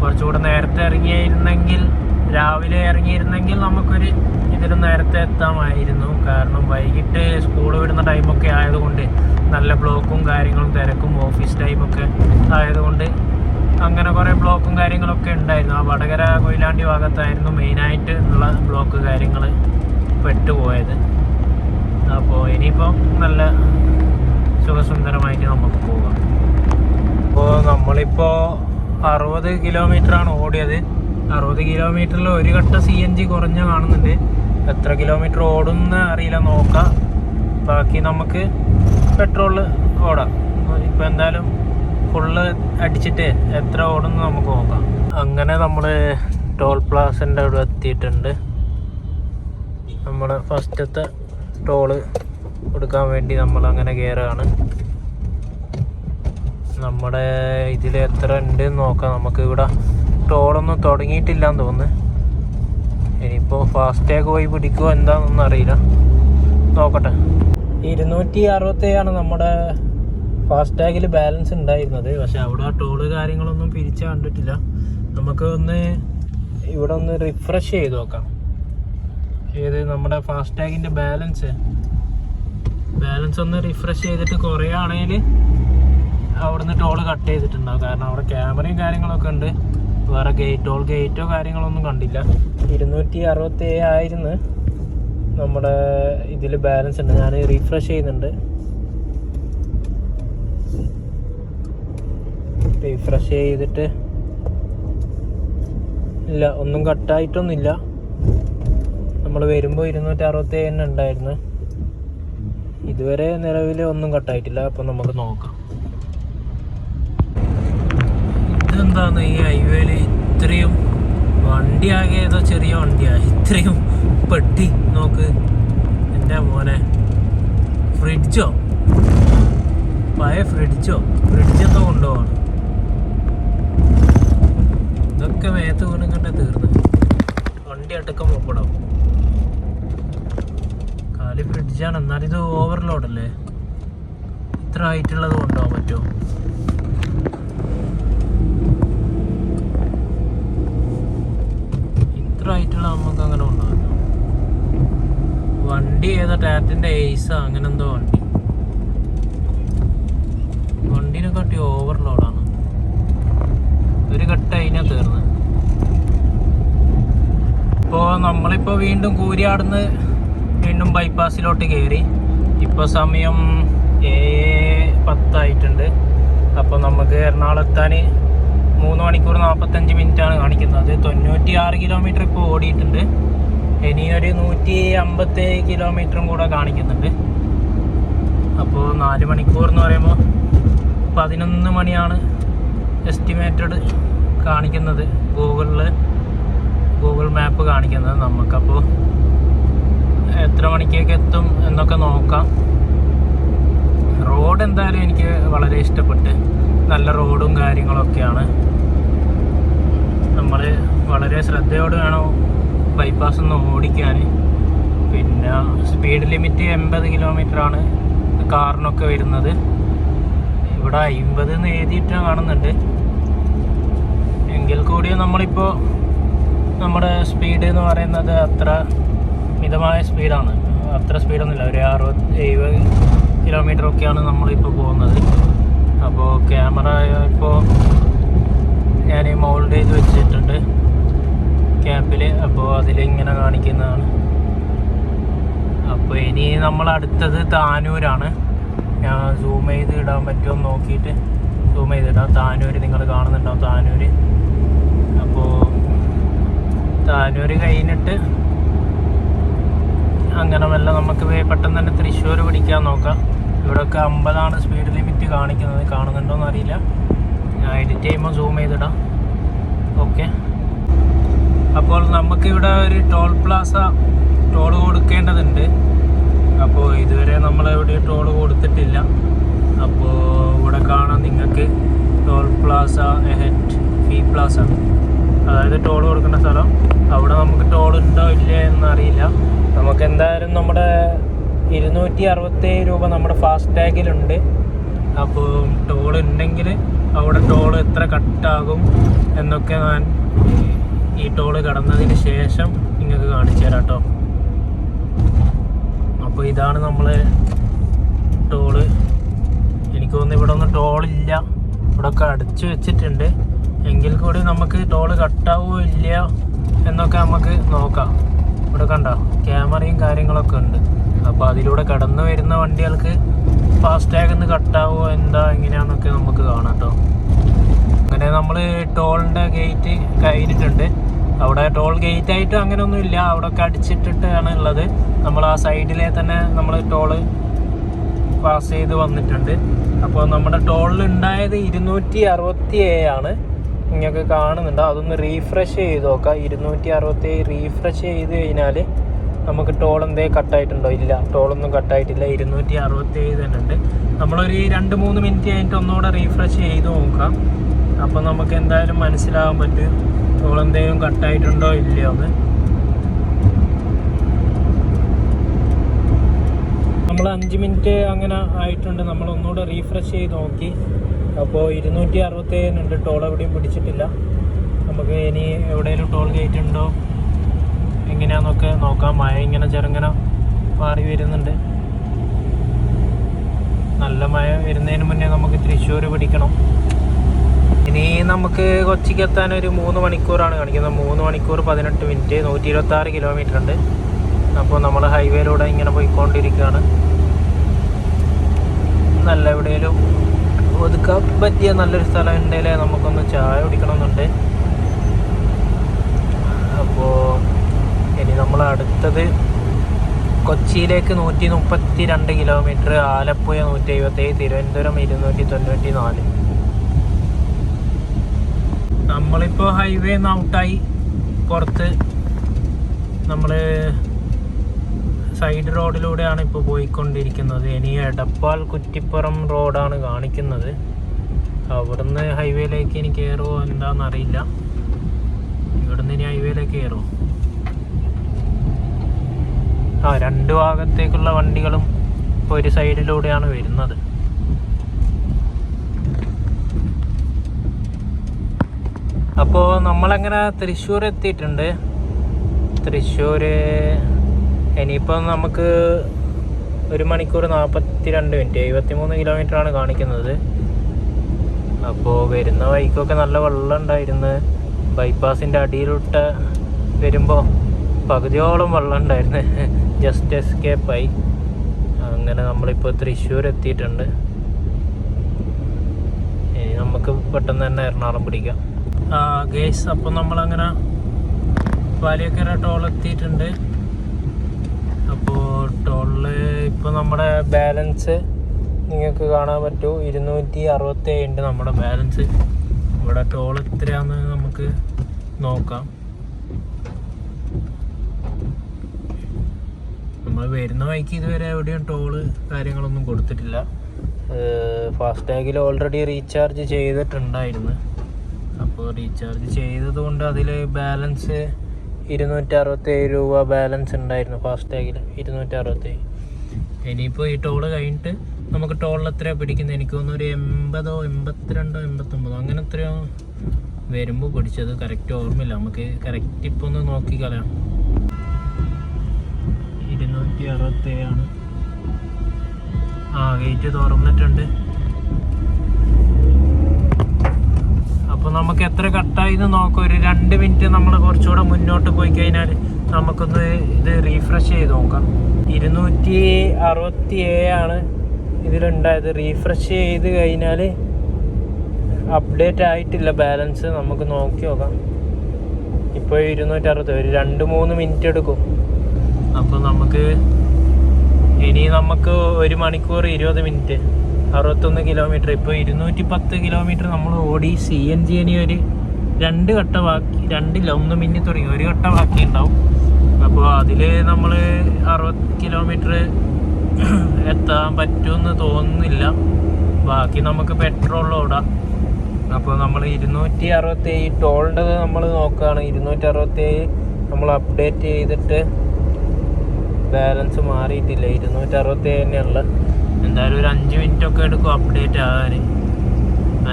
കുറച്ചുകൂടെ നേരത്തെ ഇറങ്ങിയിരുന്നെങ്കിൽ, രാവിലെ ഇറങ്ങിയിരുന്നെങ്കിൽ നമുക്കൊരു ഇതിലും നേരത്തെ എത്താമായിരുന്നു. കാരണം വൈകിട്ട് സ്കൂൾ വിടുന്ന ടൈമൊക്കെ ആയതുകൊണ്ട് നല്ല ബ്ലോക്കും കാര്യങ്ങളും തിരക്കും, ഓഫീസ് ടൈമൊക്കെ ആയതുകൊണ്ട് അങ്ങനെ കുറേ ബ്ലോക്കും കാര്യങ്ങളൊക്കെ ഉണ്ടായിരുന്നു. ആ വടകര കൊയിലാണ്ടി ഭാഗത്തായിരുന്നു മെയിനായിട്ട് ഉള്ള ബ്ലോക്ക് കാര്യങ്ങൾ പെട്ടുപോയത്. അപ്പോൾ ഇനിയിപ്പോൾ നല്ല സുഖസുന്ദരമായിട്ട് നമുക്ക് പോകാം. അപ്പോൾ നമ്മളിപ്പോൾ 60 കിലോമീറ്ററാണ് ഓടിയത്. 60 കിലോമീറ്ററിൽ ഒരു ഘട്ട CNG കുറഞ്ഞ കാണുന്നുണ്ട്. എത്ര കിലോമീറ്റർ ഓടുന്ന അറിയില്ല, നോക്കാം. ബാക്കി നമുക്ക് പെട്രോളിൽ ഓടാം. ഇപ്പോൾ എന്തായാലും ഫുള്ള് അടിച്ചിട്ട് എത്ര ഓടുന്നു നമുക്ക് നോക്കാം. അങ്ങനെ നമ്മൾ ടോൾ പ്ലാസൻ്റെ അവിടെ എത്തിയിട്ടുണ്ട്. നമ്മുടെ ഫസ്റ്റത്തെ ടോള് കൊടുക്കാൻ വേണ്ടി നമ്മൾ അങ്ങനെ കയറുകയാണ്. നമ്മുടെ ഇതിൽ എത്ര ഉണ്ട് നോക്കാം. നമുക്ക് ഇവിടെ ടോളൊന്നും തുടങ്ങിയിട്ടില്ലാന്ന് തോന്നുന്നു. ഇനിയിപ്പോൾ ഫാസ്ടാഗ് പോയി പിടിക്കുമോ എന്താണെന്നൊന്നും അറിയില്ല, നോക്കട്ടെ. 267 നമ്മുടെ ഫാസ്ടാഗിൽ ബാലൻസ് ഉണ്ടായിരുന്നത്. പക്ഷെ അവിടെ ആ ടോള് കാര്യങ്ങളൊന്നും പിരിച്ച് കണ്ടിട്ടില്ല. നമുക്ക് ഇവിടെ ഒന്ന് റിഫ്രഷ് ചെയ്ത് നോക്കാം. ഏത് നമ്മുടെ ഫാസ്ടാഗിൻ്റെ ബാലൻസ് ഒന്ന് റിഫ്രഷ് ചെയ്തിട്ട് കുറയുകയാണെങ്കിൽ അവിടുന്ന് ടോള് കട്ട് ചെയ്തിട്ടുണ്ടാവും. കാരണം അവിടെ ക്യാമറയും കാര്യങ്ങളൊക്കെ ഉണ്ട്. വേറെ ടോൾ ഗേറ്റോ കാര്യങ്ങളൊന്നും കണ്ടില്ല. 267 ആയിരുന്നു നമ്മുടെ ഇതിൽ ബാലൻസ് ഉണ്ട്. ഞാൻ റീഫ്രഷ് ചെയ്യുന്നുണ്ട്. റീഫ്രഷ് ചെയ്തിട്ട് ഇല്ല, ഒന്നും കട്ടായിട്ടൊന്നുമില്ല. നമ്മൾ വരുമ്പോൾ 267 ഉണ്ടായിരുന്നു. ഇതുവരെ നിലവിൽ ഒന്നും കട്ടായിട്ടില്ല. അപ്പം നമുക്ക് നോക്കാം. ഇതെന്താന്ന് ഈ ഹൈവേയിൽ ഇത്രയും വണ്ടി ആകെ ഏതോ ചെറിയ വണ്ടിയാണ്, ഇത്രയും പെട്ടി നോക്ക്. എൻ്റെ മോനെ, ഫ്രിഡ്ജോ, പഴയ ഫ്രിഡ്ജെന്തോ കൊണ്ടുപോവാണ്. ഇതൊക്കെ മേത്ത് വീണുകൊണ്ട് തീർന്ന് വണ്ടി അടക്കം പോക്കടാവും. കാലി ഫ്രിഡ്ജാണ്, എന്നാലും ഇത് ഓവർലോഡല്ലേ. ഇത്ര ഹൈറ്റുള്ളത് കൊണ്ടുപോകാൻ പറ്റുമോ? ഇത്ര ഹൈറ്റുള്ള നമുക്ക് അങ്ങനെ കൊണ്ടുപോകാം. വണ്ടി ഏതാ, ടാറ്റിൻ്റെ എയ്സാ അങ്ങനെ എന്തോ വണ്ടീനെ കാട്ടി ഓവർലോഡാണ്. ഒരു കട്ട അതിനെ തീർന്ന്. ഇപ്പോൾ നമ്മളിപ്പോൾ വീണ്ടും കൂരിയാടുന്ന് വീണ്ടും ബൈപ്പാസിലോട്ട് കയറി. ഇപ്പോൾ സമയം 7:10 അപ്പോൾ നമുക്ക് എറണാകുളത്താൻ 3 മണിക്കൂർ 45 മിനിറ്റാണ് കാണിക്കുന്നത്. 96 കിലോമീറ്റർ ഇപ്പോൾ ഓടിയിട്ടുണ്ട്. ഇനിയൊരു 157 കിലോമീറ്ററും കൂടെ കാണിക്കുന്നുണ്ട്. അപ്പോൾ 4 മണിക്കൂർ എന്ന് പറയുമ്പോൾ 11 മണിയാണ് എസ്റ്റിമേറ്റഡ് കാണിക്കുന്നത് ഗൂഗിൾ മാപ്പ് കാണിക്കുന്നത്. നമുക്കപ്പോൾ എത്ര മണിക്കേക്ക് എത്തും എന്നൊക്കെ നോക്കാം. റോഡ് എന്തായാലും എനിക്ക് വളരെ ഇഷ്ടപ്പെട്ട്, നല്ല റോഡും കാര്യങ്ങളൊക്കെയാണ്. നമ്മൾ വളരെ ശ്രദ്ധയോട് വേണം ബൈപ്പാസ് ഒന്ന് ഓടിക്കാൻ. പിന്നെ സ്പീഡ് ലിമിറ്റ് 80 കിലോമീറ്ററാണ് കാറിനൊക്കെ വരുന്നത്. ഇവിടെ 50 എന്ന് എഴുതിയിട്ട് കാണുന്നുണ്ട്. എങ്കിൽ കൂടിയും നമ്മളിപ്പോൾ നമ്മുടെ സ്പീഡ് എന്ന് പറയുന്നത് അത്ര മിതമായ സ്പീഡാണ്. അത്ര സ്പീഡൊന്നുമില്ല, ഒരു 60-70 കിലോമീറ്ററൊക്കെയാണ് നമ്മളിപ്പോൾ പോകുന്നത്. അപ്പോൾ ക്യാമറ ഇപ്പോൾ ഞാൻ മൗൾഡ് ചെയ്ത് വെച്ചിട്ടുണ്ട് ക്യാപ്പിൽ. അപ്പോൾ അതിലിങ്ങനെ കാണിക്കുന്നതാണ്. അപ്പോൾ ഇനി നമ്മൾ അടുത്തത് താനൂരാണ്. ഞാൻ സൂം ചെയ്ത് ഇടാൻ പറ്റുമോ നോക്കിയിട്ട് സൂം ചെയ്തിടാം. താനൂർ നിങ്ങൾ കാണുന്നുണ്ടാവും, താനൂർ. അപ്പോൾ താനൂർ കഴിഞ്ഞിട്ട് അങ്ങനെ വല്ല നമുക്ക് പെട്ടെന്ന് തന്നെ തൃശ്ശൂർ പിടിക്കാൻ നോക്കാം. ഇവിടെയൊക്കെ 50 സ്പീഡ് ലിമിറ്റ് കാണിക്കുന്നത്. കാണുന്നുണ്ടോയെന്ന് അറിയില്ല, ഞാൻ എഡിറ്റ് ചെയ്യുമ്പോൾ സൂം ചെയ്തിടാം. ഓക്കെ, അപ്പോൾ നമുക്കിവിടെ ഒരു ടോൾ പ്ലാസ ടോൾ കൊടുക്കേണ്ടതുണ്ട്. അപ്പോൾ ഇതുവരെ നമ്മളെവിടെ ടോൾ കൊടുത്തിട്ടില്ല. അപ്പോൾ ഇവിടെ കാണാം നിങ്ങൾക്ക് ടോൾ പ്ലാസ എഹെഡ് ഫീ പ്ലാസ, അതായത് ടോൾ കൊടുക്കേണ്ട സ്ഥലം. അവിടെ നമുക്ക് ടോൾ ഉണ്ടോ ഇല്ലേ എന്നറിയില്ല. നമുക്ക് എന്തായാലും നമ്മുടെ 267 രൂപ നമ്മുടെ ഫാസ്ടാഗിലുണ്ട്. അപ്പോൾ ടോൾ ഉണ്ടെങ്കിൽ അവിടെ ടോൾ എത്ര കട്ടാകും എന്നൊക്കെ ഞാൻ ഈ ടോള് കടന്നതിന് ശേഷം നിങ്ങൾക്ക് കാണിച്ചു തരാം കേട്ടോ. അപ്പോൾ ഇതാണ് നമ്മൾ ടോള്. എനിക്ക് തോന്നുന്നു ഇവിടെ ഒന്നും ടോളില്ല, ഇവിടെ ഒക്കെ അടച്ചു വെച്ചിട്ടുണ്ട്. എങ്കിൽ കൂടി നമുക്ക് ടോള് കട്ടാവോ ഇല്ല എന്നൊക്കെ നമുക്ക് നോക്കാം. ഇവിടെ കണ്ടോ ക്യാമറയും കാര്യങ്ങളൊക്കെ ഉണ്ട്. അപ്പോൾ അതിലൂടെ കടന്നു വരുന്ന വണ്ടികൾക്ക് ഫാസ്ടാഗ് ഒന്ന് കട്ടാവോ എന്താ എങ്ങനെയാണെന്നൊക്കെ നമുക്ക് കാണാം കേട്ടോ. അങ്ങനെ നമ്മൾ ടോളിൻ്റെ ഗേറ്റ് കഴിഞ്ഞിട്ടുണ്ട്. അവിടെ ടോൾ ഗേറ്റ് ആയിട്ട് അങ്ങനെയൊന്നും ഇല്ല, അവിടെ ഒക്കെ അടിച്ചിട്ടിട്ടാണ് ഉള്ളത്. നമ്മൾ ആ സൈഡിലെ തന്നെ നമ്മൾ ടോള് പാസ് ചെയ്ത് വന്നിട്ടുണ്ട്. അപ്പോൾ നമ്മുടെ ടോളിൽ ഉണ്ടായത് 267 ആണ്. നിങ്ങൾക്ക് കാണുന്നുണ്ട്. അതൊന്ന് റീഫ്രഷ് ചെയ്ത് നോക്കാം. 267 റീഫ്രഷ് ചെയ്ത് കഴിഞ്ഞാൽ നമുക്ക് ടോൾ എന്തേലും കട്ടായിട്ടുണ്ടോ? ഇല്ല, ടോളൊന്നും കട്ടായിട്ടില്ല. 267 തന്നെ ഉണ്ട്. നമ്മളൊരു 2-3 മിനിറ്റ് കഴിഞ്ഞിട്ട് ഒന്നുകൂടെ റീഫ്രഷ് ചെയ്ത് നോക്കാം. അപ്പോൾ നമുക്ക് എന്തായാലും മനസ്സിലാകാൻ പറ്റും ടോൾ എന്തെങ്കിലും കട്ടായിട്ടുണ്ടോ ഇല്ലയോ എന്ന്. നമ്മൾ 5 മിനിറ്റ് അങ്ങനെ ആയിട്ടുണ്ട്. നമ്മൾ ഒന്നുകൂടെ റീഫ്രഷ് ചെയ്ത് നോക്കി. അപ്പോൾ 267 ഉണ്ട്. ടോൾ എവിടെയും പിടിച്ചിട്ടില്ല. നമുക്ക് ഇനി എവിടെയെങ്കിലും ടോൾ ഗേറ്റ് ഉണ്ടോ എങ്ങനെയാണെന്നൊക്കെ നോക്കാം. മഴ ഇങ്ങനെ ചെറുങ്ങനെ മാറി വരുന്നുണ്ട്. നല്ല മഴ വരുന്നതിന് മുന്നേ നമുക്ക് തൃശ്ശൂർ പിടിക്കണം. ഇനി നമുക്ക് കൊച്ചിക്ക് എത്താൻ ഒരു 3 മണിക്കൂറാണ് കാണിക്കുന്നത്. 3 മണിക്കൂർ 18 മിനിറ്റ്, 126 കിലോമീറ്റർ ഉണ്ട്. അപ്പോൾ നമ്മൾ ഹൈവേയിലൂടെ ഇങ്ങനെ പോയിക്കൊണ്ടിരിക്കുകയാണ്. നല്ല എവിടെയെങ്കിലും ഒതുക്കാൻ പറ്റിയ നല്ലൊരു സ്ഥലം ഉണ്ടെങ്കിൽ നമുക്കൊന്ന് ചായ കുടിക്കണമെന്നുണ്ട്. അപ്പോൾ ഇനി നമ്മൾ അടുത്തത് കൊച്ചിയിലേക്ക് 132 കിലോമീറ്റർ, ആലപ്പുഴ 177, തിരുവനന്തപുരം 294. നമ്മളിപ്പോൾ ഹൈവേ ഔട്ടായി പുറത്ത് നമ്മൾ സൈഡ് റോഡിലൂടെയാണ് ഇപ്പോൾ പോയിക്കൊണ്ടിരിക്കുന്നത്. ഇനി എടപ്പാൾ കുറ്റിപ്പുറം റോഡാണ് കാണിക്കുന്നത്. അവിടുന്ന് ഹൈവേയിലേക്ക് ഇനി കയറുമോ എന്താണെന്നറിയില്ല. ഇവിടുന്ന് ഇനി ഹൈവേയിലേക്ക് കയറുമോ? രണ്ട് ഭാഗത്തേക്കുള്ള വണ്ടികളും ഒരു സൈഡിലൂടെയാണ് വരുന്നത്. അപ്പോൾ നമ്മളങ്ങനെ തൃശ്ശൂർ എത്തിയിട്ടുണ്ട്. തൃശ്ശൂർ ഇനിയിപ്പം നമുക്ക് 1 മണിക്കൂർ 42 മിനിറ്റ്, 73 കിലോമീറ്ററാണ് കാണിക്കുന്നത്. അപ്പോൾ വരുന്ന വഴിക്കൊക്കെ നല്ല വെള്ളം ഉണ്ടായിരുന്നു. ബൈപ്പാസിൻ്റെ അടിയിലോട്ട് വരുമ്പോൾ പകുതിയോളം വെള്ളം ഉണ്ടായിരുന്നു. ജസ്റ്റ് എസ്കേപ്പായി. അങ്ങനെ നമ്മളിപ്പോൾ തൃശ്ശൂർ എത്തിയിട്ടുണ്ട്. ഇനി നമുക്ക് പെട്ടെന്ന് തന്നെ എറണാകുളം പിടിക്കാം. ഗേസ്, അപ്പോൾ നമ്മളങ്ങനെ പാലിയക്കര ടോൾ എത്തിയിട്ടുണ്ട്. അപ്പോൾ ടോളിൽ ഇപ്പോൾ നമ്മുടെ ബാലൻസ് നിങ്ങൾക്ക് കാണാൻ പറ്റൂ, 267 ഉണ്ട് നമ്മുടെ ബാലൻസ്. ഇവിടെ ടോൾ എത്രയാണെന്ന് നമുക്ക് നോക്കാം. നമ്മൾ വരുന്ന വഴിക്ക് ഇതുവരെ എവിടെയും ടോള് കാര്യങ്ങളൊന്നും കൊടുത്തിട്ടില്ല. ഫാസ്ടാഗിൽ ഓൾറെഡി റീചാർജ് ചെയ്തിട്ടുണ്ടായിരുന്നു. അപ്പോൾ റീചാർജ് ചെയ്തത് കൊണ്ട് അതിൽ ബാലൻസ് 267 രൂപ ബാലൻസ് ഉണ്ടായിരുന്നു. ഫാസ്ടാഗിൽ 267. ഇനിയിപ്പോൾ ഈ ടോള് കഴിഞ്ഞിട്ട് നമുക്ക് ടോളിൽ എത്രയാണ് പിടിക്കുന്നത്? എനിക്ക് തോന്നുന്നു ഒരു 80, 82, 89 അങ്ങനെ എത്രയോ വരുമ്പോൾ പിടിച്ചത്. കറക്റ്റ് ഓർമ്മയില്ല. നമുക്ക് കറക്റ്റ് ഇപ്പോൾ ഒന്ന് നോക്കി കളയാം. 267 ആണ്. ഗേറ്റ് തുറന്നിട്ടുണ്ട്. അപ്പോൾ നമുക്ക് എത്ര കട്ടായിന്ന് നോക്കാം. ഒരു 2 മിനിറ്റ് നമ്മൾ കുറച്ചുകൂടെ മുന്നോട്ട് പോയി കഴിഞ്ഞാൽ നമുക്കൊന്ന് ഇത് റീഫ്രഷ് ചെയ്ത് നോക്കാം. 267 ആണ് ഇതിലുണ്ടായത്. റീഫ്രഷ് ചെയ്ത് കഴിഞ്ഞാൽ അപ്ഡേറ്റ് ആയിട്ടില്ല ബാലൻസ്. നമുക്ക് നോക്കി നോക്കാം. ഇപ്പോൾ 260, ഒരു 2-3 മിനിറ്റ് എടുക്കും. അപ്പോൾ നമുക്ക് 1 മണിക്കൂർ 20 മിനിറ്റ്, 61 കിലോമീറ്റർ. ഇപ്പോൾ 210 കിലോമീറ്റർ നമ്മൾ ഓടി. CNG ഇനി ഒരു 2 ഘട്ട ബാക്കി, 2 1 മിനിറ്റ് തുടങ്ങി, 1 ഘട്ട ബാക്കി ഉണ്ടാവും. അപ്പോൾ അതിൽ നമ്മൾ 60 കിലോമീറ്റർ എത്താൻ പറ്റുമെന്ന് തോന്നുന്നില്ല. ബാക്കി നമുക്ക് പെട്രോളിൽ ഓടാം. അപ്പോൾ നമ്മൾ 267 ടോളിൻ്റെ നമ്മൾ നോക്കുകയാണ്. 267 നമ്മൾ അപ്ഡേറ്റ് ചെയ്തിട്ട് ബാലൻസ് മാറിയിട്ടില്ല. 267 തന്നെയുള്ള. എന്തായാലും ഒരു 5 മിനിറ്റൊക്കെ എടുക്കും അപ്ഡേറ്റ് ആകാൻ.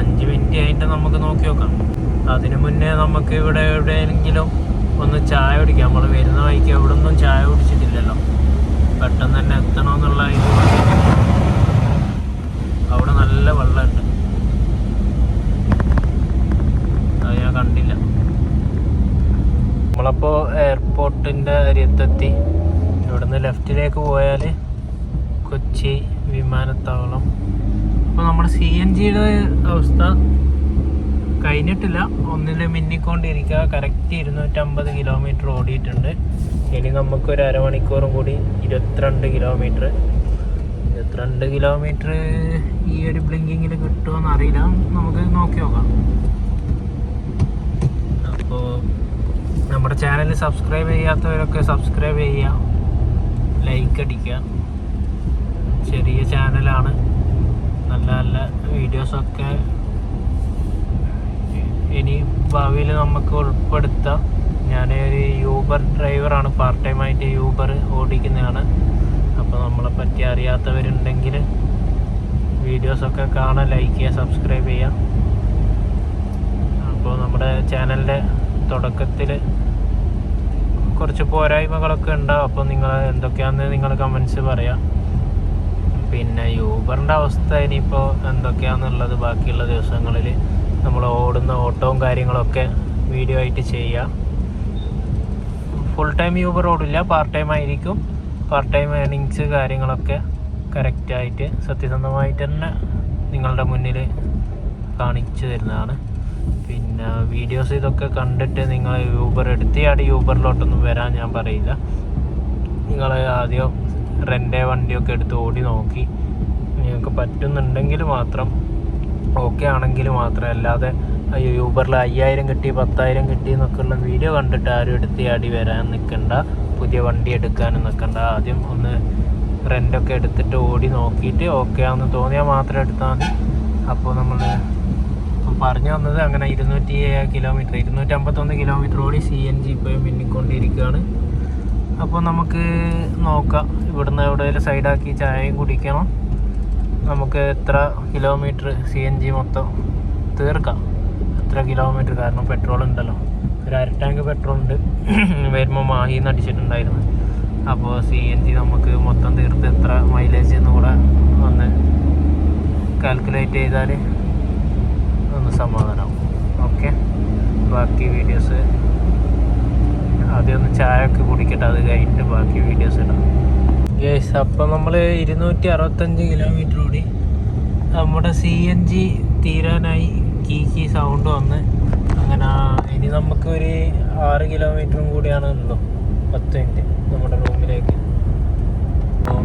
5 മിനിറ്റ് ആയിട്ട് നമുക്ക് നോക്കി നോക്കാം. അതിനു മുന്നേ നമുക്ക് ഇവിടെ എവിടെയെങ്കിലും ഒന്ന് ചായ കുടിക്കാം. നമ്മൾ വരുന്ന വഴിക്ക് എവിടെ ഒന്നും ചായ കുടിച്ചിട്ടില്ലല്ലോ. പെട്ടെന്ന് തന്നെ എത്തണമെന്നുള്ള ഇത്. അവിടെ നല്ല വെള്ളമുണ്ട്. അത് ഞാൻ കണ്ടില്ല. നമ്മളപ്പോൾ എയർപോർട്ടിൻ്റെ അരിയത്തെത്തി. ഇവിടുന്ന് ലെഫ്റ്റിലേക്ക് പോയാൽ കൊച്ചി വിമാനത്താവളം. അപ്പോൾ നമ്മുടെ CNGയുടെ അവസ്ഥ കഴിഞ്ഞിട്ടില്ല, ഒന്നിൽ മിന്നിക്കൊണ്ടിരിക്കുക. കറക്റ്റ് 250 കിലോമീറ്റർ ഓടിയിട്ടുണ്ട്. ഇനി നമുക്കൊരു അരമണിക്കൂറും കൂടി 22 കിലോമീറ്റർ. 22 കിലോമീറ്റർ ഈ ഒരു ബ്ലിങ്കിങ്ങിൽ കിട്ടുമോയെന്ന് അറിയില്ല. നമുക്ക് നോക്കി നോക്കാം. അപ്പോൾ നമ്മുടെ ചാനൽ സബ്സ്ക്രൈബ് ചെയ്യാത്തവരൊക്കെ സബ്സ്ക്രൈബ് ചെയ്യുക, ലൈക്ക് അടിക്കുക. ചെറിയ ചാനലാണ്, നല്ല നല്ല വീഡിയോസൊക്കെ ഇനി ഭാവിയിൽ നമുക്ക് ഉൾപ്പെടുത്താം. ഞാനൊരു യൂബർ ഡ്രൈവറാണ്, പാർട്ട് ടൈമായിട്ട് യൂബർ ഓടിക്കുന്നതാണ്. അപ്പോൾ നമ്മളെ പറ്റി അറിയാത്തവരുണ്ടെങ്കിൽ വീഡിയോസൊക്കെ കാണാൻ, ലൈക്ക് ചെയ്യുക, സബ്സ്ക്രൈബ് ചെയ്യുക. അപ്പോൾ നമ്മുടെ ചാനലിൻ്റെ തുടക്കത്തിൽ കുറച്ച് പോരായ്മകളൊക്കെ ഉണ്ടാവും. അപ്പോൾ നിങ്ങൾ എന്തൊക്കെയാണെന്ന് നിങ്ങൾ കമൻസ് പറയാം. പിന്നെ യൂബറിൻ്റെ അവസ്ഥ ഇനിയിപ്പോൾ എന്തൊക്കെയാണെന്നുള്ളത് ബാക്കിയുള്ള ദിവസങ്ങളിൽ നമ്മൾ ഓടുന്ന ഓട്ടവും കാര്യങ്ങളൊക്കെ വീഡിയോ ആയിട്ട് ചെയ്യാം. ഫുൾ ടൈം യൂബർ ഓടില്ല, പാർട്ട് ടൈം ആയിരിക്കും. പാർട്ട് ടൈം ഏണിങ്സ് കാര്യങ്ങളൊക്കെ കറക്റ്റായിട്ട് സത്യസന്ധമായിട്ട് തന്നെ നിങ്ങളുടെ മുന്നിൽ കാണിച്ചു തരുന്നതാണ്. പിന്നെ വീഡിയോസ് ഇതൊക്കെ കണ്ടിട്ട് നിങ്ങൾ യൂബർ എടുത്തിയാട് യൂബറിലോട്ടൊന്നും വരാൻ ഞാൻ പറയില്ല. നിങ്ങൾ ആദ്യം റെൻ്റ് വണ്ടിയൊക്കെ എടുത്ത് ഓടി നോക്കി നിങ്ങൾക്ക് പറ്റുന്നുണ്ടെങ്കിൽ മാത്രം, ഓക്കെ ആണെങ്കിൽ മാത്രം, അല്ലാതെ അയ്യോ യൂബറിൽ 5000 കിട്ടി 10,000 കിട്ടി എന്നൊക്കെയുള്ള വീഡിയോ കണ്ടിട്ട് ആരും എടുത്തിയാടി വരാൻ നിൽക്കണ്ട, പുതിയ വണ്ടി എടുക്കാനും നിൽക്കണ്ട. ആദ്യം ഒന്ന് റെൻ്റൊക്കെ എടുത്തിട്ട് ഓടി നോക്കിയിട്ട് ഓക്കെ ആണെന്ന് തോന്നിയാൽ മാത്രം എടുത്താൽ മതി. അപ്പോൾ നമ്മൾ പറഞ്ഞു വന്നത് അങ്ങനെ 250 കിലോമീറ്റർ 251 കിലോമീറ്റർ ഓടി CNG ഇപ്പോഴും മിന്നിക്കൊണ്ടിരിക്കുകയാണ്. അപ്പോൾ നമുക്ക് നോക്കാം, ഇവിടുന്ന് എവിടെയെങ്കിലും സൈഡാക്കി ചായയും കുടിക്കണം. നമുക്ക് എത്ര കിലോമീറ്റർ CNG മൊത്തം തീർക്കാം, എത്ര കിലോമീറ്റർ, കാരണം പെട്രോൾ ഉണ്ടല്ലോ, ഒരു 1/2 ടാങ്ക് പെട്രോൾ ഉണ്ട്. വരുമ്പോൾ മാഹിന്ന് അടിച്ചിട്ടുണ്ടായിരുന്നു. അപ്പോൾ CNG നമുക്ക് മൊത്തം തീർത്ത് എത്ര മൈലേജ് എന്ന് കൂടെ ഒന്ന് കാൽക്കുലേറ്റ് ചെയ്താൽ ഒന്ന് സമാധാനമാവും. ഓക്കെ, ബാക്കി വീഡിയോസ് ആദ്യം ഒന്ന് ചായ ഒക്കെ കുടിക്കട്ടെ, അത് കഴിഞ്ഞിട്ട് ബാക്കി വീഡിയോസ് ഇടാം. ഗേസ്, അപ്പോൾ നമ്മൾ 265 കിലോമീറ്റർ ഓടി നമ്മുടെ CNG തീരാനായി. കീ സൗണ്ട് വന്ന് അങ്ങനെ ഇനി നമുക്കൊരു 6 കിലോമീറ്ററും കൂടിയാണ് ഉള്ളൂ, 10 മിനിറ്റ് നമ്മുടെ റൂമിലേക്ക്. അപ്പോൾ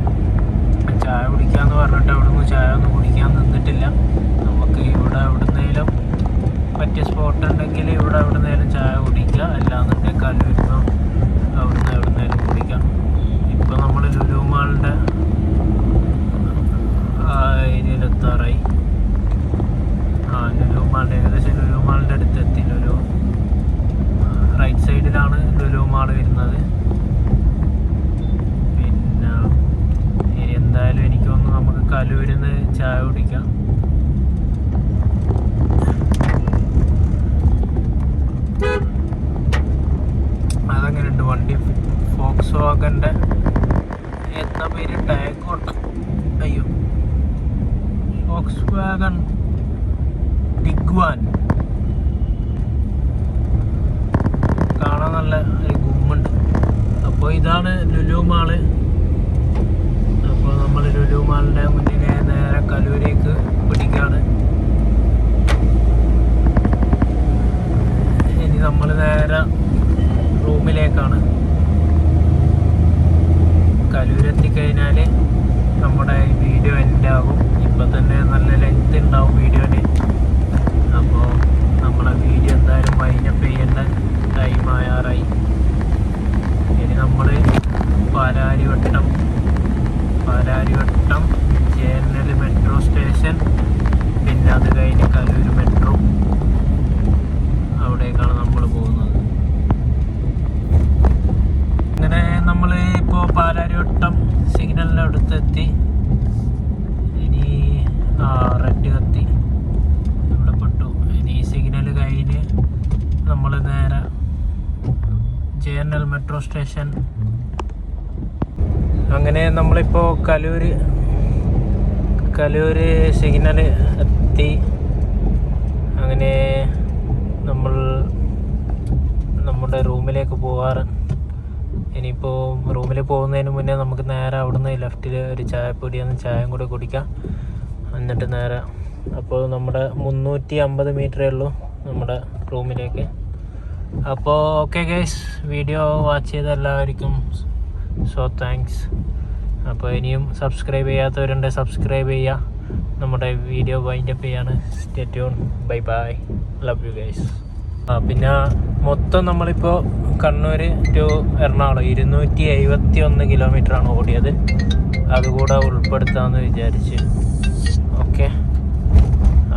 ചായ കുടിക്കാമെന്ന് പറഞ്ഞിട്ട് അവിടെ നിന്ന് ചായ ഒന്നും കുടിക്കാൻ നിന്നിട്ടില്ല. നമുക്ക് ഇവിടെ എവിടുന്നേലും പറ്റിയ സ്പോട്ട് ഉണ്ടെങ്കിൽ ഇവിടെ എവിടുന്നേലും ചായ കുടിക്കുക, അല്ലാന്നുണ്ടെങ്കിൽ കല്ലൂരിന്നോ അവിടുന്ന് എവിടുന്നേലും കുടിക്കാം. ഇപ്പോൾ നമ്മൾ ലുലു മാളിൻ്റെ ഏരിയയിലെത്താറായി. ലുലു മാളിൻ്റെ ഏകദേശം ലുലു മാളിൻ്റെ അടുത്തെത്തി. ലുലു റൈറ്റ് സൈഡിലാണ് ലുലു മാൾ വരുന്നത്. പിന്നെ ഇനി എന്തായാലും എനിക്ക് തോന്നുന്നു നമുക്ക് കലൂരിൽ നിന്ന് ചായ കുടിക്കാം. അതങ്ങനെയുണ്ട് വണ്ടി, ഫോക്സ് വാഗൻ്റെ എന്താ പേര്, ടാഗോട്ട്, അയ്യോ ഫോക്സ് വാഗൺ ടിഗ്വാൻ, കാണാൻ നല്ല ഒരു ഗുമ്മുണ്ട്. അപ്പോൾ ഇതാണ് ലുലു മാള്. അപ്പോൾ നമ്മൾ ലുലു മാളിൻ്റെ മുന്നിലെ നേരെ കലൂരേക്ക് പിടിക്കുകയാണ്. ഇനി നമ്മൾ നേരെ റൂമിലേക്കാണ്. കലൂരെത്തിക്കഴിഞ്ഞാൽ നമ്മുടെ വീഡിയോ എൻഡ് ആകും. ഇപ്പം തന്നെ നല്ല ലെങ്ത് ഉണ്ടാവും വീഡിയോന്. അപ്പോൾ നമ്മളെ വീഡിയോ എന്തായാലും വൈൻഡപ്പ് ചെയ്യേണ്ട ടൈം ആയാറായി. ഇനി നമ്മൾ പാലാരിവട്ടം JNL മെട്രോ സ്റ്റേഷൻ, പിന്നെ അത് കഴിഞ്ഞ് കലൂർ മെട്രോ, അവിടേക്കാണ് നമ്മൾ പോകുന്നത്. അങ്ങനെ നമ്മൾ ഇപ്പോൾ പാലാരിവട്ടം സിഗ്നലിൻ്റെ അടുത്തെത്തി. ഇനി റെഡ് കത്തി ഇവിടെ പെട്ടു. ഇനി സിഗ്നൽ കഴിഞ്ഞ് നമ്മൾ നേരെ JNL മെട്രോ സ്റ്റേഷൻ. അങ്ങനെ നമ്മളിപ്പോൾ കലൂർ സിഗ്നൽ എത്തി. അങ്ങനെ നമ്മൾ നമ്മുടെ റൂമിലേക്ക് പോകാറ്. ഇനിയിപ്പോൾ റൂമിൽ പോകുന്നതിന് മുന്നേ നമുക്ക് നേരെ അവിടുന്ന് ലെഫ്റ്റിൽ ഒരു ചായപ്പൊടിയൊന്ന് ചായയും കൂടെ കുടിക്കാം, എന്നിട്ട് നേരെ. അപ്പോൾ നമ്മുടെ 350 മീറ്ററേ ഉള്ളൂ നമ്മുടെ റൂമിലേക്ക്. അപ്പോൾ ഓക്കെ ഗൈസ്, വീഡിയോ വാച്ച് ചെയ്ത എല്ലാവർക്കും താങ്ക്സ്. അപ്പോൾ ഇനിയും സബ്സ്ക്രൈബ് ചെയ്യാത്തവരുണ്ട്, സബ്സ്ക്രൈബ് ചെയ്യുക. നമ്മുടെ വീഡിയോ വൈൻഡപ്പ് ചെയ്യാണ്. Stay tune, bye bye, love you guys. പിന്നെ മൊത്തം നമ്മളിപ്പോൾ കണ്ണൂർ ടു എറണാകുളം 271 കിലോമീറ്ററാണ് ഓടിയത്. അതുകൂടെ ഉൾപ്പെടുത്താമെന്ന് വിചാരിച്ച്. ഓക്കെ,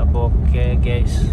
അപ്പോൾ ഓക്കെ ഗൈസ്.